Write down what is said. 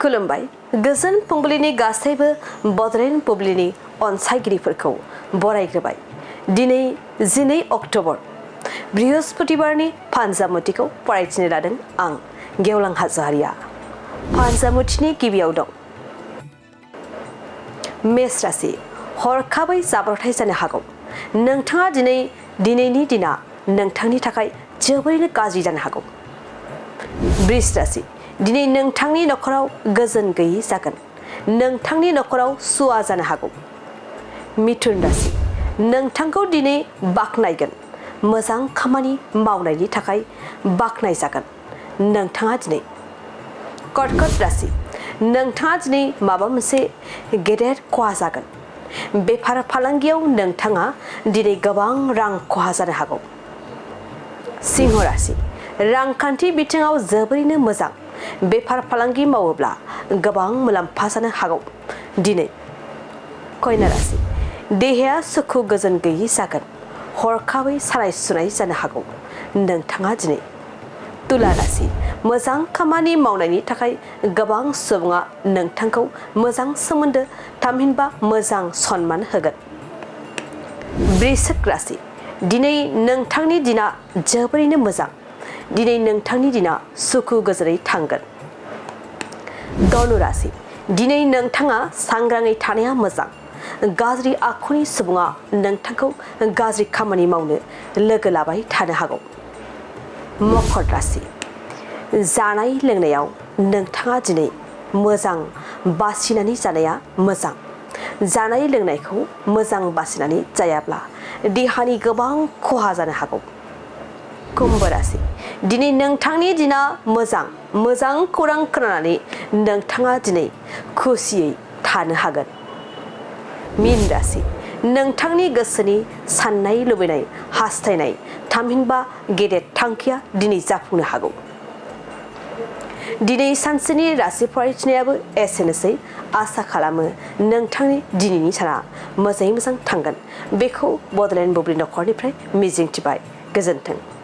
खुलुमबाय गोजोन फुंबिलिनि गासैबो बड'लेण्ड बुब्लिनि अनसायगिरिफोरखौ बरायग्रोबाय। दिनै 12 अक्ट'बर बृहस्पतिबारनि फानजामुथिखौ फरायथिनो लादों आं गेवलां हाज'वारिया। फानजामुथिनि गिबियाव दं मेष राशि। हरखाबै जाब्रबथाय जानो हागौ। नोंथाङा दिनैनि दिना नोंथांनि थाखाय जोबोरैनो गाज्रि जानो हागौ। वृष राशि। दिनै नोंथांनि नखराव गोजोन गैयै जागोन। नोंथांनि नखराव सुवा जानो हागौ। मिथुन राशि। नोंथांखौ दिनै बाख्नायगोन। मोजां खामानि मावनायनि थाखाय बाख्नायजागोन नोंथाङा दिनै। कर्कट राशि। नोंथाङा दिनै माबा मोनसे गेदेर खहा जागोन। बेफार फालांगियाव नोंथाङा दिनै गोबां रां खहा जानो हागौ। सिंह राशि। रांखान्थि बिथिङाव जोबोरैनो मोजां। बेफार फालांगि मावोब्ला गोबां मुलाम्फा जानो हागौ दिनै। कन्या राशि। देहाया सुखु गोजोन गैयै जागोन। हरखाबै सानाय सुनाय जानो हागौ नोंथाङा दिनै। तुला राशि। मोजां खामानि मावनायनि थाखाय गोबां सुबुङा नोंथांखौ मोजां सोमोन्दो थामहिनबा मोजां सनमान होगोन। वृश्चिक राशि। दिनै नोंथांनि दिना जोबोरैनो मोजां। दिनै नोंथांनि दिना सुखु गोजोनै थांगोन। धनु राशि। दिनै नोंथाङा सांग्राङै थानाया मोजां। गाज्रि आखुनि सुबुङा नोंथांखौ गाज्रि खामानि मावनो लोगो लाबाय थानो हागौ। मकर राशि। जानाय लोंनायाव नोंथाङा दिनै मोजां बासिनानै जानाया मोजां। जानाय लोंनायखौ मोजां बासिनानै जायाब्ला देहानि गोबां खहा जानो हागौ। कुम्भ राशि। दिनै नोंथांनि दिना मोजां खौरां खोनानानै नोंथाङा दिनै खुसियै थानो हागोन। मीन राशि। नोंथांनि गोसोनि साननाय लुबैनाय हास्थायनाय थामहिनबा गेदेर थांखिया दिनै जाफुंनो हागौ। दिनै सानसेनि राशि फरायथिनायाबो एसेनोसै। आसा खालामो नोंथांनि दिनैनि साना मोजाङै मोजां थांगोन। बेखौ बड'लेण्ड बुब्लि नखरनिफ्राय मिजिंथिबाय। गोजोन्थों।